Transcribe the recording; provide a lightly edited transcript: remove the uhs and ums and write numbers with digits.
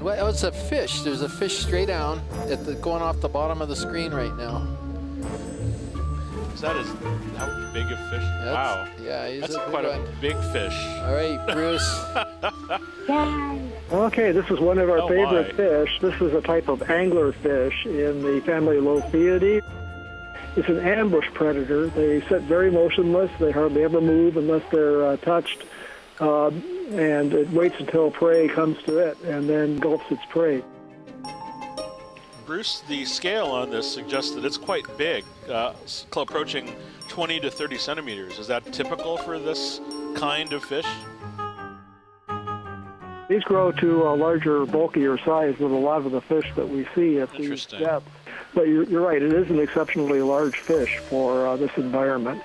And oh, it's a fish. There's a fish straight down going off the bottom of the screen right now. Is that how big a fish? Wow. Yeah, he's That's a quite a big fish. All right, Bruce. Okay, this is one of our favorite fish. This is a type of anglerfish in the family Lophiidae. It's an ambush predator. They sit very motionless. They hardly ever move unless they're touched. And it waits until prey comes to it and then engulfs its prey. Bruce, the scale on this suggests that it's quite big, approaching 20 to 30 centimeters. Is that typical for this kind of fish? These grow to a larger, bulkier size than a lot of the fish that we see at these depths. But you're right, it is an exceptionally large fish for this environment.